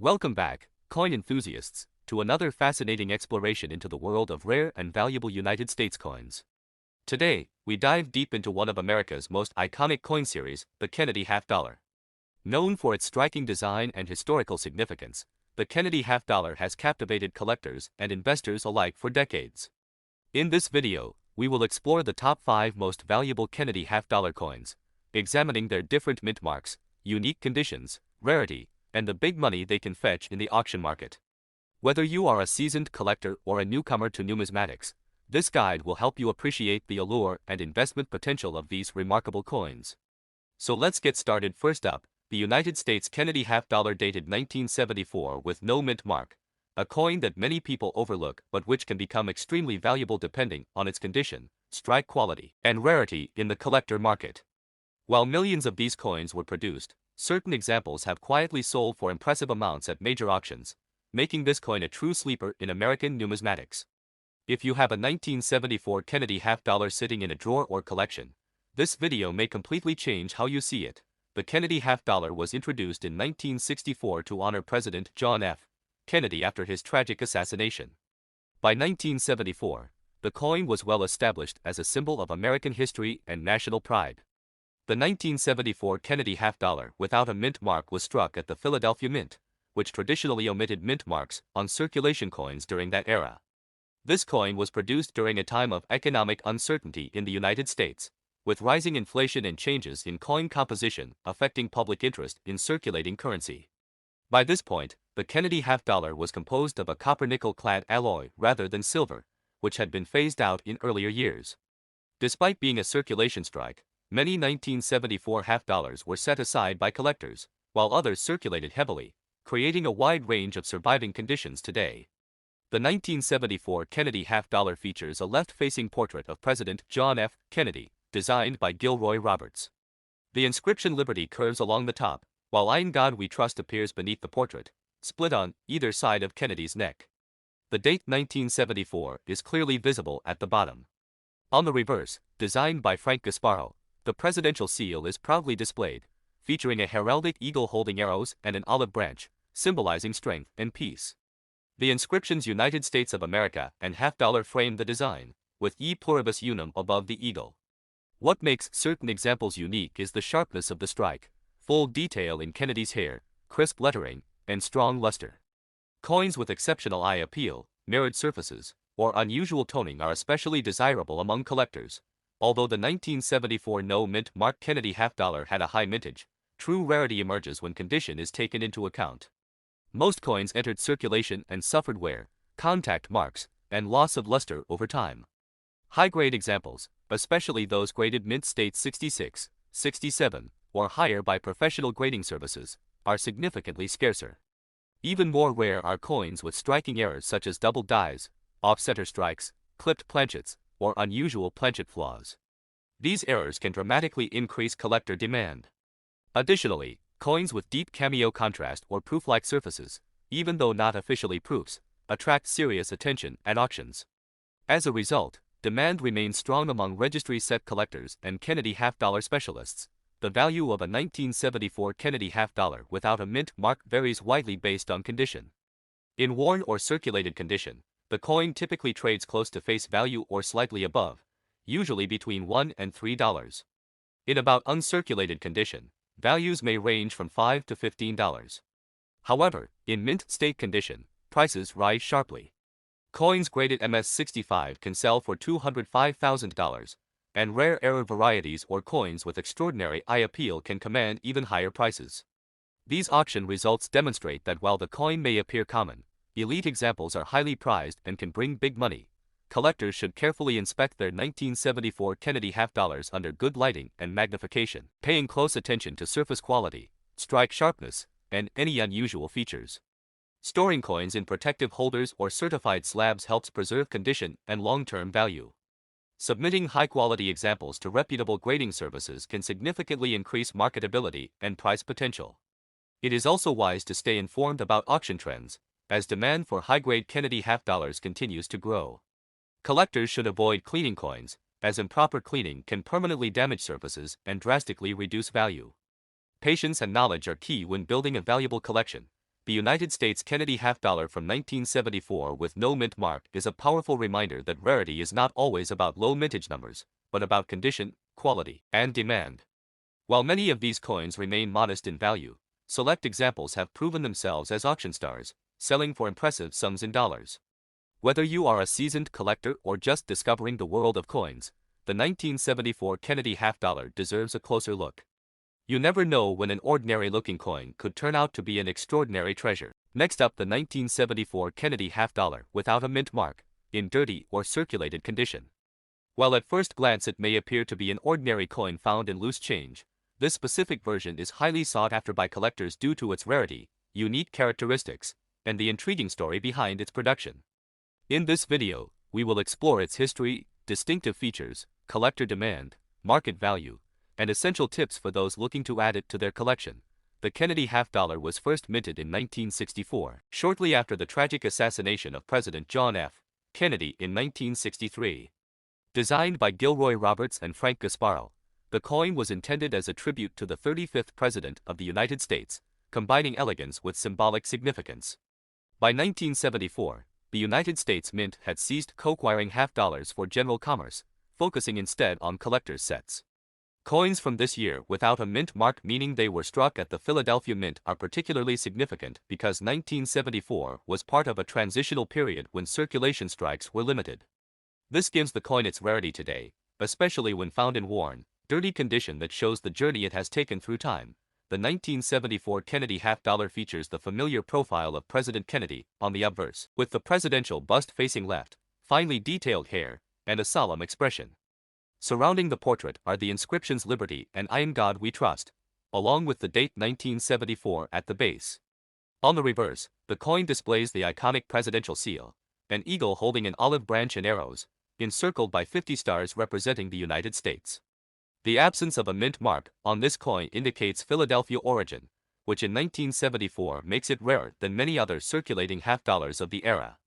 Welcome back, coin enthusiasts, to another fascinating exploration into the world of rare and valuable United States coins. Today, we dive deep into one of America's most iconic coin series, the Kennedy half dollar. Known for its striking design and historical significance, the Kennedy half dollar has captivated collectors and investors alike for decades. In this video, we will explore the top 5 most valuable Kennedy half dollar coins, examining their different mint marks, unique conditions, rarity, and the big money they can fetch in the auction market. Whether you are a seasoned collector or a newcomer to numismatics, this guide will help you appreciate the allure and investment potential of these remarkable coins. So let's get started. First up, the United States Kennedy half dollar dated 1974 with no mint mark, a coin that many people overlook but which can become extremely valuable depending on its condition, strike quality, and rarity in the collector market. While millions of these coins were produced, certain examples have quietly sold for impressive amounts at major auctions, making this coin a true sleeper in American numismatics. If you have a 1974 Kennedy half dollar sitting in a drawer or collection, this video may completely change how you see it. The Kennedy half dollar was introduced in 1964 to honor President John F. Kennedy after his tragic assassination. By 1974, the coin was well established as a symbol of American history and national pride. The 1974 Kennedy half dollar without a mint mark was struck at the Philadelphia Mint, which traditionally omitted mint marks on circulation coins during that era. This coin was produced during a time of economic uncertainty in the United States, with rising inflation and changes in coin composition affecting public interest in circulating currency. By this point, the Kennedy half dollar was composed of a copper-nickel clad alloy rather than silver, which had been phased out in earlier years. Despite being a circulation strike, many 1974 half dollars were set aside by collectors, while others circulated heavily, creating a wide range of surviving conditions today. The 1974 Kennedy half dollar features a left-facing portrait of President John F. Kennedy, designed by Gilroy Roberts. The inscription Liberty curves along the top, while In God We Trust appears beneath the portrait, split on either side of Kennedy's neck. The date 1974 is clearly visible at the bottom. On the reverse, designed by Frank Gasparo, the presidential seal is proudly displayed, featuring a heraldic eagle holding arrows and an olive branch, symbolizing strength and peace. The inscriptions United States of America and half dollar frame the design, with E pluribus unum above the eagle. What makes certain examples unique is the sharpness of the strike, full detail in Kennedy's hair, crisp lettering, and strong luster. Coins with exceptional eye appeal, mirrored surfaces, or unusual toning are especially desirable among collectors. Although the 1974 no-mint mark Kennedy half dollar had a high mintage, true rarity emerges when condition is taken into account. Most coins entered circulation and suffered wear, contact marks, and loss of luster over time. High-grade examples, especially those graded mint state 66, 67, or higher by professional grading services, are significantly scarcer. Even more rare are coins with striking errors such as double dies, off-center strikes, clipped planchets, or unusual planchet flaws. These errors can dramatically increase collector demand. Additionally, coins with deep cameo contrast or proof-like surfaces, even though not officially proofs, attract serious attention at auctions. As a result, demand remains strong among registry set collectors and Kennedy half dollar specialists. The value of a 1974 Kennedy half dollar without a mint mark varies widely based on condition. In worn or circulated condition, the coin typically trades close to face value or slightly above, usually between $1 and $3. In about uncirculated condition, values may range from $5 to $15. However, in mint state condition, prices rise sharply. Coins graded MS-65 can sell for $205,000, and rare error varieties or coins with extraordinary eye appeal can command even higher prices. These auction results demonstrate that while the coin may appear common, elite examples are highly prized and can bring big money. Collectors should carefully inspect their 1974 Kennedy half dollars under good lighting and magnification, paying close attention to surface quality, strike sharpness, and any unusual features. Storing coins in protective holders or certified slabs helps preserve condition and long-term value. Submitting high-quality examples to reputable grading services can significantly increase marketability and price potential. It is also wise to stay informed about auction trends, as demand for high-grade Kennedy half dollars continues to grow. Collectors should avoid cleaning coins, as improper cleaning can permanently damage surfaces and drastically reduce value. Patience and knowledge are key when building a valuable collection, the United States Kennedy half-dollar from 1974 with no mint mark is a powerful reminder that rarity is not always about low mintage numbers, but about condition, quality, and demand. While many of these coins remain modest in value, select examples have proven themselves as auction stars, selling for impressive sums in dollars. Whether you are a seasoned collector or just discovering the world of coins, the 1974 Kennedy half-dollar deserves a closer look. You never know when an ordinary-looking coin could turn out to be an extraordinary treasure. Next up, the 1974 Kennedy half-dollar without a mint mark, in dirty or circulated condition. While at first glance it may appear to be an ordinary coin found in loose change, this specific version is highly sought after by collectors due to its rarity, unique characteristics, and the intriguing story behind its production. In this video, we will explore its history, distinctive features, collector demand, market value, and essential tips for those looking to add it to their collection. The Kennedy half-dollar was first minted in 1964, shortly after the tragic assassination of President John F. Kennedy in 1963. Designed by Gilroy Roberts and Frank Gasparo, the coin was intended as a tribute to the 35th President of the United States, combining elegance with symbolic significance. By 1974, the United States Mint had ceased co-acquiring half-dollars for general commerce, focusing instead on collector's sets. Coins from this year without a mint mark, meaning they were struck at the Philadelphia Mint, are particularly significant because 1974 was part of a transitional period when circulation strikes were limited. This gives the coin its rarity today, especially when found in worn, dirty condition that shows the journey it has taken through time. The 1974 Kennedy half-dollar features the familiar profile of President Kennedy on the obverse, with the presidential bust facing left, finely detailed hair, and a solemn expression. Surrounding the portrait are the inscriptions "Liberty" and "I in God We Trust," along with the date 1974 at the base. On the reverse, the coin displays the iconic presidential seal, an eagle holding an olive branch and arrows, encircled by 50 stars representing the United States. The absence of a mint mark on this coin indicates Philadelphia origin, which in 1974 makes it rarer than many other circulating half-dollars of the era.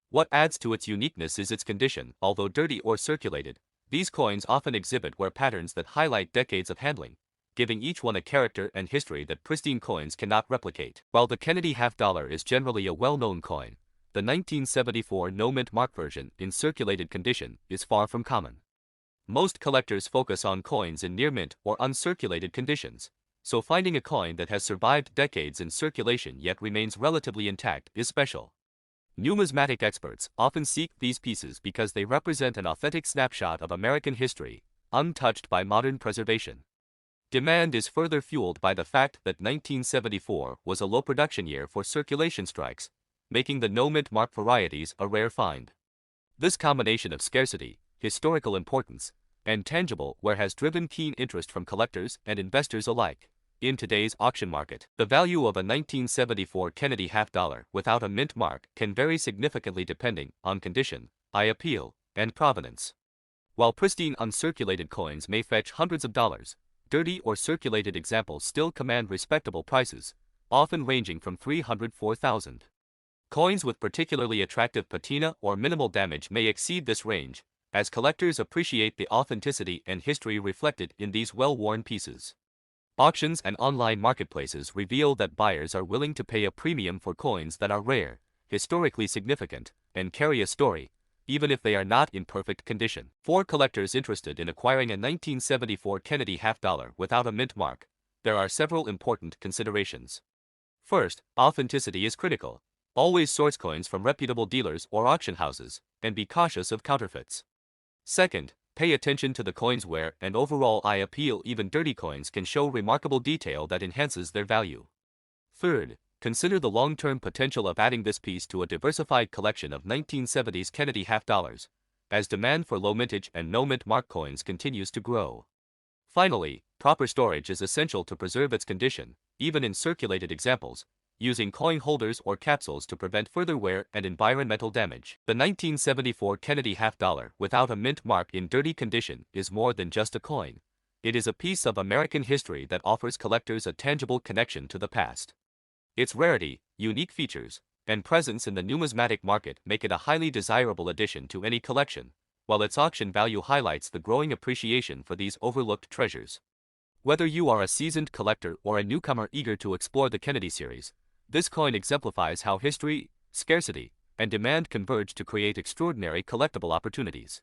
What adds to its uniqueness is its condition. Although dirty or circulated, these coins often exhibit wear patterns that highlight decades of handling, giving each one a character and history that pristine coins cannot replicate. While the Kennedy half-dollar is generally a well-known coin, the 1974 no-mint mark version in circulated condition is far from common. Most collectors focus on coins in near-mint or uncirculated conditions, so finding a coin that has survived decades in circulation yet remains relatively intact is special. Numismatic experts often seek these pieces because they represent an authentic snapshot of American history, untouched by modern preservation. Demand is further fueled by the fact that 1974 was a low production year for circulation strikes, making the no-mint mark varieties a rare find. This combination of scarcity, historical importance, and tangible wear has driven keen interest from collectors and investors alike. In today's auction market, the value of a 1974 Kennedy half-dollar without a mint mark can vary significantly depending on condition, eye appeal, and provenance. While pristine uncirculated coins may fetch hundreds of dollars, dirty or circulated examples still command respectable prices, often ranging from $304,000. Coins with particularly attractive patina or minimal damage may exceed this range, as collectors appreciate the authenticity and history reflected in these well-worn pieces. Auctions and online marketplaces reveal that buyers are willing to pay a premium for coins that are rare, historically significant, and carry a story, even if they are not in perfect condition. For collectors interested in acquiring a 1974 Kennedy half-dollar without a mint mark, there are several important considerations. First, authenticity is critical. Always source coins from reputable dealers or auction houses, and be cautious of counterfeits. Second, pay attention to the coin's wear and overall eye appeal. Even dirty coins can show remarkable detail that enhances their value. Third, consider the long-term potential of adding this piece to a diversified collection of 1970s Kennedy half-dollars, as demand for low-mintage and no-mint mark coins continues to grow. Finally, proper storage is essential to preserve its condition, even in circulated examples, using coin holders or capsules to prevent further wear and environmental damage. The 1974 Kennedy half-dollar without a mint mark in dirty condition is more than just a coin. It is a piece of American history that offers collectors a tangible connection to the past. Its rarity, unique features, and presence in the numismatic market make it a highly desirable addition to any collection, while its auction value highlights the growing appreciation for these overlooked treasures. Whether you are a seasoned collector or a newcomer eager to explore the Kennedy series, This coin exemplifies how history, scarcity, and demand converge to create extraordinary collectible opportunities.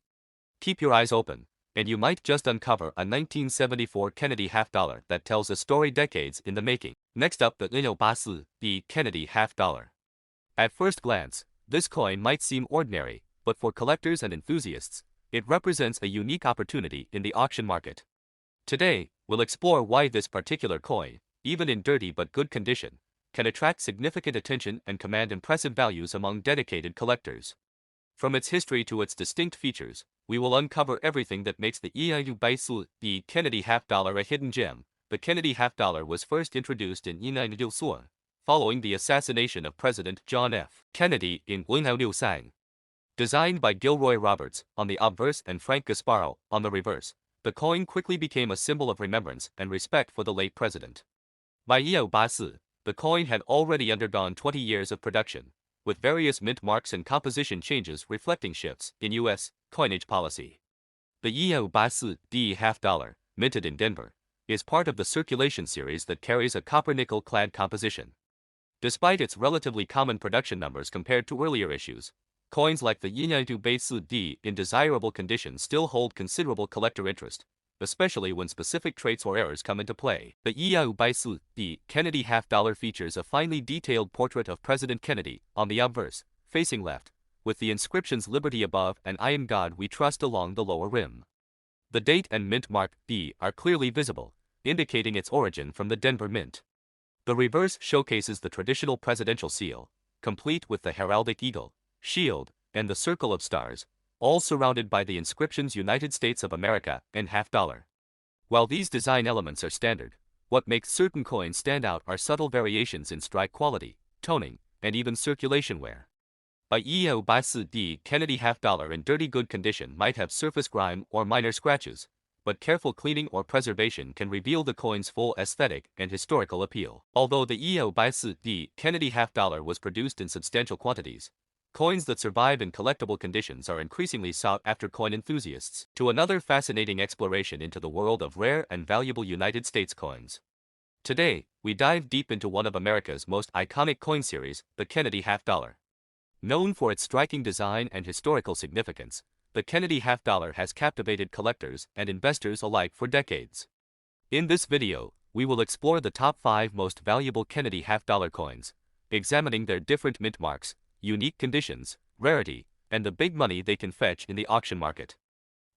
Keep your eyes open, and you might just uncover a 1974 Kennedy half-dollar that tells a story decades in the making. Next up, the 1984 Kennedy half-dollar. At first glance, this coin might seem ordinary, but for collectors and enthusiasts, it represents a unique opportunity in the auction market. Today, we'll explore why this particular coin, even in dirty but good condition, can attract significant attention and command impressive values among dedicated collectors. From its history to its distinct features, we will uncover everything that makes the the Kennedy half-dollar a hidden gem. The Kennedy half-dollar was first introduced in 1964, following the assassination of President John F. Kennedy in 1963. Designed by Gilroy Roberts on the obverse and Frank Gasparo on the reverse, the coin quickly became a symbol of remembrance and respect for the late president. By 1984, the coin had already undergone 20 years of production, with various mint marks and composition changes reflecting shifts in U.S. coinage policy. The 1984 half-dollar, minted in Denver, is part of the circulation series that carries a copper-nickel clad composition. Despite its relatively common production numbers compared to earlier issues, coins like the 1984 in desirable condition still hold considerable collector interest, especially when specific traits or errors come into play. The 1984 Kennedy half-dollar features a finely detailed portrait of President Kennedy on the obverse, facing left, with the inscriptions Liberty above and I in God We Trust along the lower rim. The date and mint mark B are clearly visible, indicating its origin from the Denver Mint. The reverse showcases the traditional presidential seal, complete with the heraldic eagle, shield, and the circle of stars, all surrounded by the inscriptions United States of America and half-dollar. While these design elements are standard, what makes certain coins stand out are subtle variations in strike quality, toning, and even circulation wear. A 1984 Kennedy half-dollar in dirty good condition might have surface grime or minor scratches, but careful cleaning or preservation can reveal the coin's full aesthetic and historical appeal. Although the 1984 Kennedy half-dollar was produced in substantial quantities, coins that survive in collectible conditions are increasingly sought after coin enthusiasts. To another fascinating exploration into the world of rare and valuable United States coins. Today, we dive deep into one of America's most iconic coin series, the Kennedy half-dollar. Known for its striking design and historical significance, the Kennedy half-dollar has captivated collectors and investors alike for decades. In this video, we will explore the top 5 most valuable Kennedy half-dollar coins, examining their different mint marks, unique conditions, rarity, and the big money they can fetch in the auction market.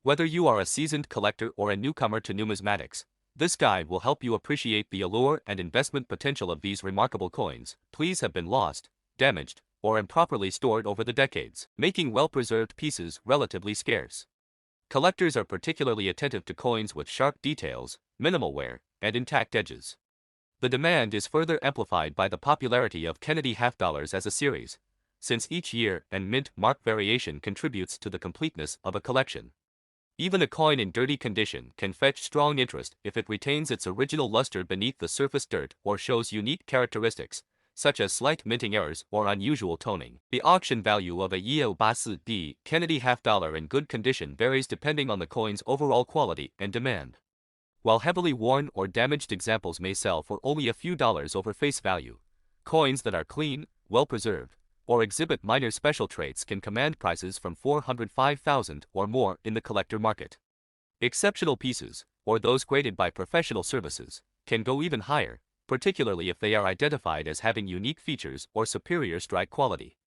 Whether you are a seasoned collector or a newcomer to numismatics, this guide will help you appreciate the allure and investment potential of these remarkable coins. Please have been lost, damaged, or improperly stored over the decades, making well-preserved pieces relatively scarce. Collectors are particularly attentive to coins with sharp details, minimal wear, and intact edges. The demand is further amplified by the popularity of Kennedy half-dollars as a series, since each year and mint mark variation contributes to the completeness of a collection. Even a coin in dirty condition can fetch strong interest if it retains its original luster beneath the surface dirt or shows unique characteristics, such as slight minting errors or unusual toning. The auction value of a 1984 Kennedy half-dollar in good condition varies depending on the coin's overall quality and demand. While heavily worn or damaged examples may sell for only a few dollars over face value, coins that are clean, well-preserved, or exhibit minor special traits can command prices from $405,000 or more in the collector market. Exceptional pieces, or those graded by professional services, can go even higher, particularly if they are identified as having unique features or superior strike quality.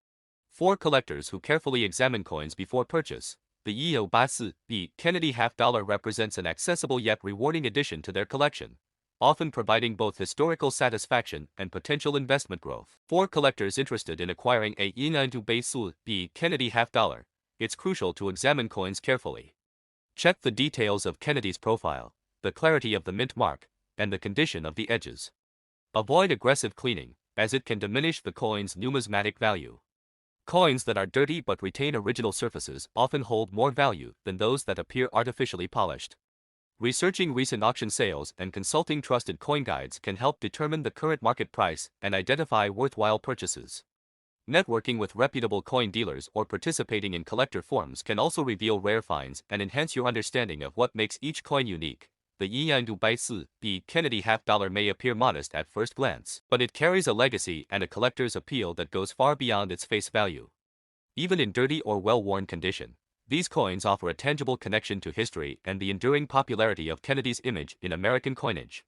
For collectors who carefully examine coins before purchase, the 1984 Kennedy half-dollar represents an accessible yet rewarding addition to their collection, often providing both historical satisfaction and potential investment growth. For collectors interested in acquiring a 1984 Kennedy half-dollar, it's crucial to examine coins carefully. Check the details of Kennedy's profile, the clarity of the mint mark, and the condition of the edges. Avoid aggressive cleaning, as it can diminish the coin's numismatic value. Coins that are dirty but retain original surfaces often hold more value than those that appear artificially polished. Researching recent auction sales and consulting trusted coin guides can help determine the current market price and identify worthwhile purchases. Networking with reputable coin dealers or participating in collector forums can also reveal rare finds and enhance your understanding of what makes each coin unique. the $100 Kennedy half-dollar may appear modest at first glance, but it carries a legacy and a collector's appeal that goes far beyond its face value. Even in dirty or well-worn condition, these coins offer a tangible connection to history and the enduring popularity of Kennedy's image in American coinage.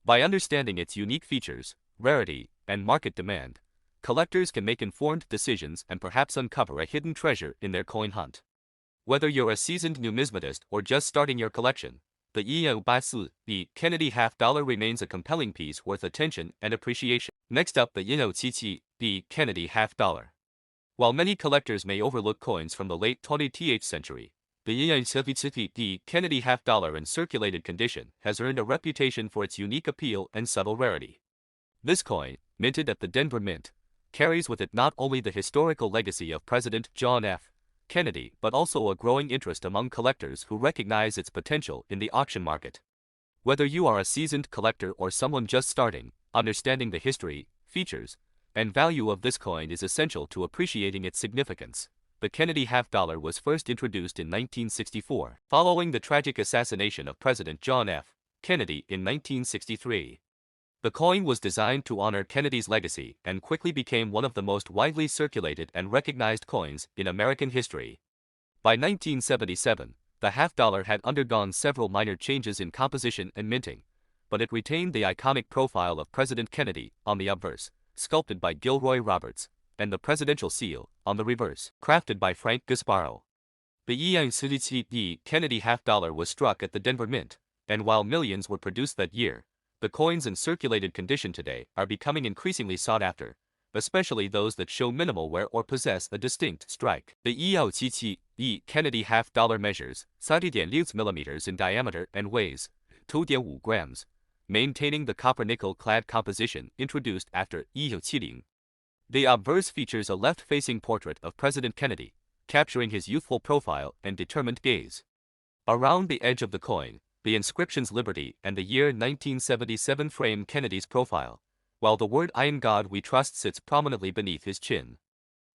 By understanding its unique features, rarity, and market demand, collectors can make informed decisions and perhaps uncover a hidden treasure in their coin hunt. Whether you're a seasoned numismatist or just starting your collection, the $100 Kennedy half-dollar remains a compelling piece worth attention and appreciation. Next up, the $100 Kennedy half-dollar. While many collectors may overlook coins from the late 20th century, the $100 Kennedy half-dollar in circulated condition has earned a reputation for its unique appeal and subtle rarity. This coin, minted at the Denver Mint, carries with it not only the historical legacy of President John F. Kennedy but also a growing interest among collectors who recognize its potential in the auction market. Whether you are a seasoned collector or someone just starting, understanding the history, features, and value of this coin is essential to appreciating its significance. The Kennedy half-dollar was first introduced in 1964, following the tragic assassination of President John F. Kennedy in 1963. The coin was designed to honor Kennedy's legacy and quickly became one of the most widely circulated and recognized coins in American history. By 1977, the half-dollar had undergone several minor changes in composition and minting, but it retained the iconic profile of President Kennedy on the obverse, sculpted by Gilroy Roberts, and the presidential seal, on the reverse, crafted by Frank Gasparo. The $100 Kennedy half-dollar was struck at the Denver Mint, and while millions were produced that year, the coins in circulated condition today are becoming increasingly sought after, especially those that show minimal wear or possess a distinct strike. The $100 Kennedy half-dollar measures 30.6 millimeters in diameter and weighs 2.5 grams, maintaining the copper-nickel-clad composition introduced after 1970. The obverse features a left-facing portrait of President Kennedy, capturing his youthful profile and determined gaze. Around the edge of the coin, the inscriptions Liberty and the year 1977 frame Kennedy's profile, while the word "In God We Trust" sits prominently beneath his chin.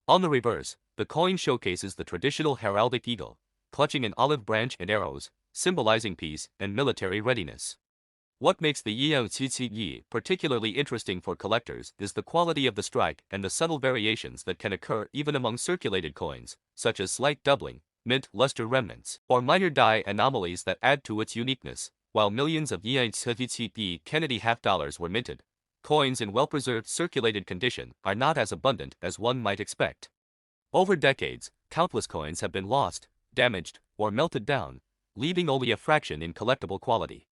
On the reverse, the coin showcases the traditional heraldic eagle, clutching an olive branch and arrows, symbolizing peace and military readiness. What makes the $100 particularly interesting for collectors is the quality of the strike and the subtle variations that can occur even among circulated coins, such as slight doubling, mint luster remnants, or minor die anomalies that add to its uniqueness. While millions of $100 Kennedy half-dollars were minted, coins in well-preserved circulated condition are not as abundant as one might expect. Over decades, countless coins have been lost, damaged, or melted down, leaving only a fraction in collectible quality.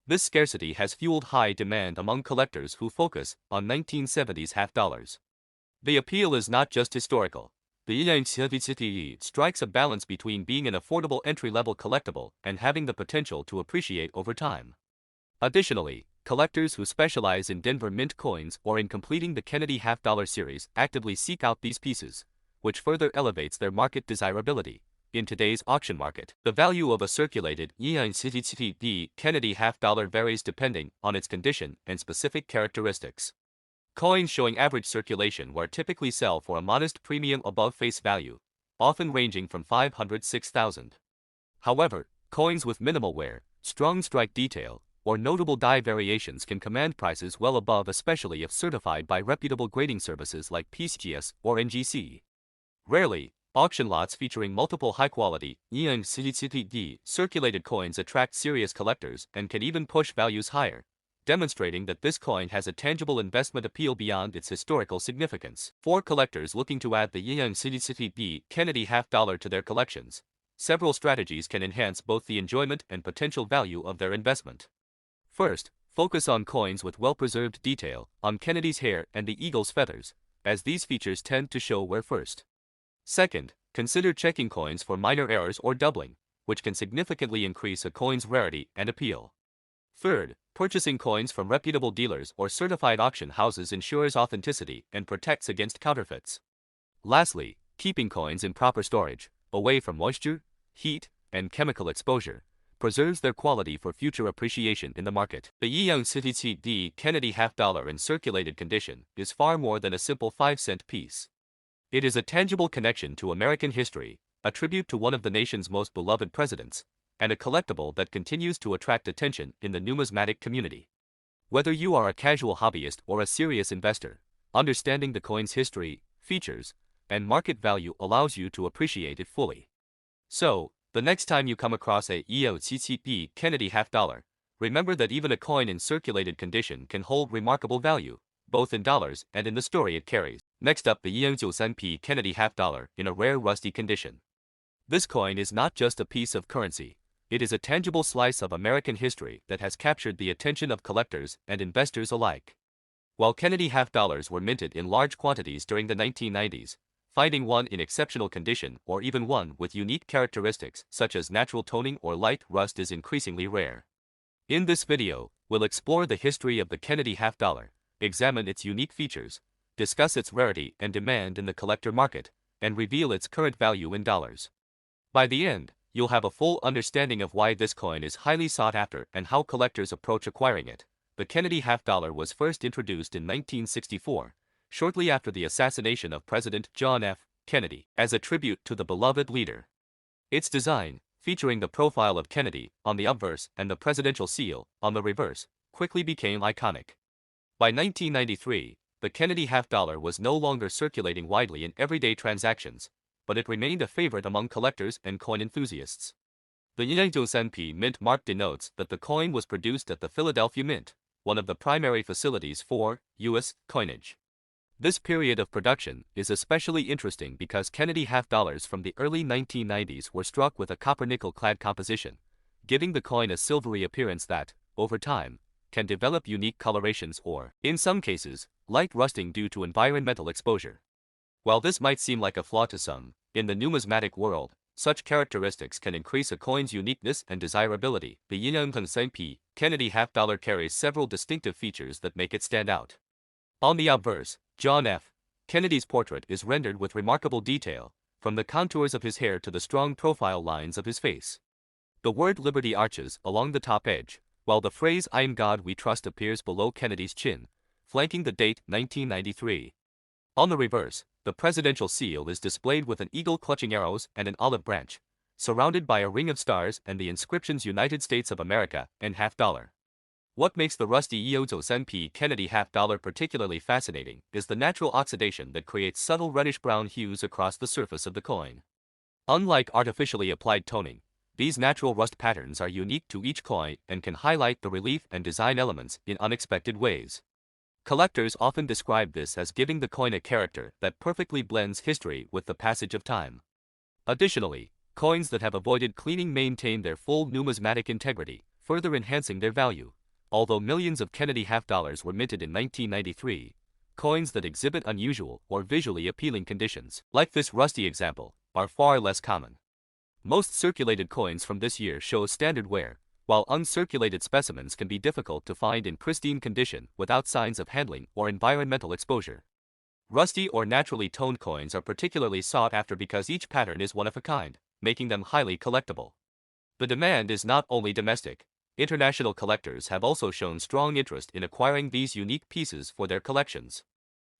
This scarcity has fueled high demand among collectors who focus on 1970s half-dollars. The appeal is not just historical. The $100 strikes a balance between being an affordable entry-level collectible and having the potential to appreciate over time. Additionally, collectors who specialize in Denver Mint coins or in completing the Kennedy half-dollar series actively seek out these pieces, which further elevates their market desirability. In today's auction market, the value of a circulated $100 Kennedy half-dollar varies depending on its condition and specific characteristics. Coins showing average circulation will typically sell for a modest premium above face value, often ranging from $500 to $6,000. However, coins with minimal wear, strong strike detail, or notable die variations can command prices well above, especially if certified by reputable grading services like PCGS or NGC. Rarely, auction lots featuring multiple high-quality $100 circulated coins attract serious collectors and can even push values higher, demonstrating that this coin has a tangible investment appeal beyond its historical significance. For collectors looking to add the $100 Kennedy half-dollar to their collections, several strategies can enhance both the enjoyment and potential value of their investment. First, focus on coins with well-preserved detail on Kennedy's hair and the eagle's feathers, as these features tend to show wear first. Second, consider checking coins for minor errors or doubling, which can significantly increase a coin's rarity and appeal. Third, purchasing coins from reputable dealers or certified auction houses ensures authenticity and protects against counterfeits. Lastly, keeping coins in proper storage, away from moisture, heat, and chemical exposure, preserves their quality for future appreciation in the market. The $100 Kennedy half-dollar in circulated condition is far more than a simple 5-cent piece. It is a tangible connection to American history, a tribute to one of the nation's most beloved presidents, and a collectible that continues to attract attention in the numismatic community. Whether you are a casual hobbyist or a serious investor, understanding the coin's history, features, and market value allows you to appreciate it fully. So, the next time you come across a EOCCP Kennedy half-dollar, remember that even a coin in circulated condition can hold remarkable value, both in dollars and in the story it carries. Next up, the 193p Kennedy half-dollar in a rare rusty condition. This coin is not just a piece of currency, it is a tangible slice of American history that has captured the attention of collectors and investors alike. While Kennedy half-dollars were minted in large quantities during the 1990s, finding one in exceptional condition or even one with unique characteristics such as natural toning or light rust is increasingly rare. In this video, we'll explore the history of the Kennedy half-dollar, examine its unique features, discuss its rarity and demand in the collector market, and reveal its current value in dollars. By the end, you'll have a full understanding of why this coin is highly sought after and how collectors approach acquiring it. The Kennedy half-dollar was first introduced in 1964, shortly after the assassination of President John F. Kennedy, as a tribute to the beloved leader. Its design, featuring the profile of Kennedy on the obverse and the presidential seal on the reverse, quickly became iconic. By 1993, the Kennedy half-dollar was no longer circulating widely in everyday transactions, but it remained a favorite among collectors and coin enthusiasts. The 193p mint mark denotes that the coin was produced at the Philadelphia Mint, one of the primary facilities for U.S. coinage. This period of production is especially interesting because Kennedy half-dollars from the early 1990s were struck with a copper-nickel clad composition, giving the coin a silvery appearance that, over time, can develop unique colorations or, in some cases, light rusting due to environmental exposure. While this might seem like a flaw to some, in the numismatic world, such characteristics can increase a coin's uniqueness and desirability. The 193p Kennedy half-dollar carries several distinctive features that make it stand out. On the obverse, John F. Kennedy's portrait is rendered with remarkable detail, from the contours of his hair to the strong profile lines of his face. The word Liberty arches along the top edge, while the phrase "In God We Trust" appears below Kennedy's chin, flanking the date 1993. On the reverse, the presidential seal is displayed with an eagle clutching arrows and an olive branch, surrounded by a ring of stars and the inscriptions United States of America and half-dollar. What makes the rusty 193p Kennedy half-dollar particularly fascinating is the natural oxidation that creates subtle reddish-brown hues across the surface of the coin. Unlike artificially applied toning, these natural rust patterns are unique to each coin and can highlight the relief and design elements in unexpected ways. Collectors often describe this as giving the coin a character that perfectly blends history with the passage of time. Additionally, coins that have avoided cleaning maintain their full numismatic integrity, further enhancing their value. Although millions of Kennedy half-dollars were minted in 1993, coins that exhibit unusual or visually appealing conditions, like this rusty example, are far less common. Most circulated coins from this year show standard wear, while uncirculated specimens can be difficult to find in pristine condition without signs of handling or environmental exposure. Rusty or naturally toned coins are particularly sought after because each pattern is one of a kind, making them highly collectible. The demand is not only domestic. International collectors have also shown strong interest in acquiring these unique pieces for their collections.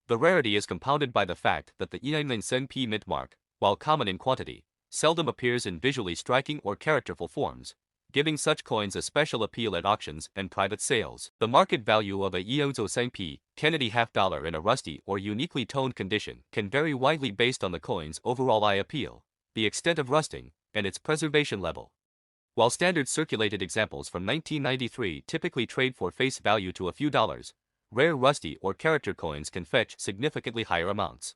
The rarity is compounded by the fact that the 193p mint mark, while common in quantity, seldom appears in visually striking or characterful forms, giving such coins a special appeal at auctions and private sales. The market value of a 193p Kennedy half-dollar in a rusty or uniquely toned condition can vary widely based on the coin's overall eye appeal, the extent of rusting, and its preservation level. While standard circulated examples from 1993 typically trade for face value to a few dollars, rare rusty or character coins can fetch significantly higher amounts.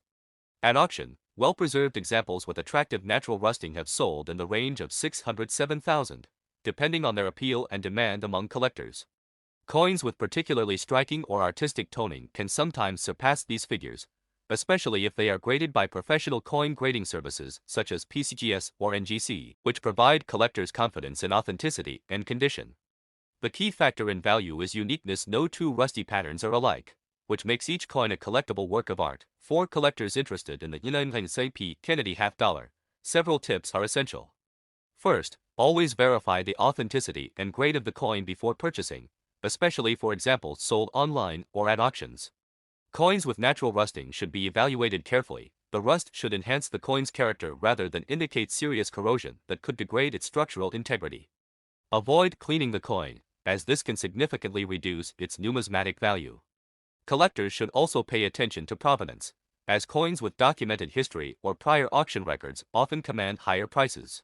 At auction, well-preserved examples with attractive natural rusting have sold in the range of $607,000, depending on their appeal and demand among collectors. Coins with particularly striking or artistic toning can sometimes surpass these figures, especially if they are graded by professional coin grading services such as PCGS or NGC, which provide collectors confidence in authenticity and condition. The key factor in value is uniqueness. No two rusty patterns are alike, which makes each coin a collectible work of art. For collectors interested in the 193p Kennedy half-dollar, several tips are essential. First, always verify the authenticity and grade of the coin before purchasing, especially for examples sold online or at auctions. Coins with natural rusting should be evaluated carefully. The rust should enhance the coin's character rather than indicate serious corrosion that could degrade its structural integrity. Avoid cleaning the coin, as this can significantly reduce its numismatic value. Collectors should also pay attention to provenance, as coins with documented history or prior auction records often command higher prices.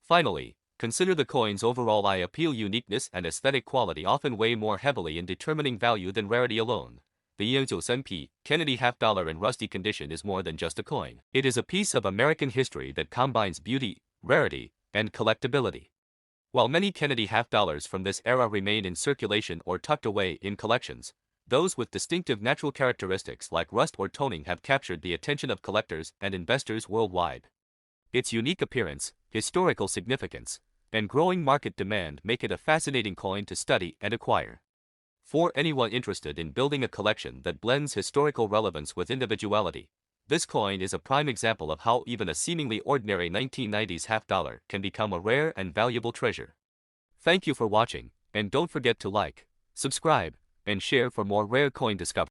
Finally, consider the coin's overall eye appeal. Uniqueness and aesthetic quality often weigh more heavily in determining value than rarity alone. The 193p Kennedy half-dollar in rusty condition is more than just a coin. It is a piece of American history that combines beauty, rarity, and collectability. While many Kennedy half-dollars from this era remain in circulation or tucked away in collections, those with distinctive natural characteristics like rust or toning have captured the attention of collectors and investors worldwide. Its unique appearance, historical significance, and growing market demand make it a fascinating coin to study and acquire. For anyone interested in building a collection that blends historical relevance with individuality, this coin is a prime example of how even a seemingly ordinary 1990s half-dollar can become a rare and valuable treasure. Thank you for watching, and don't forget to like, subscribe, and share for more rare coin discoveries.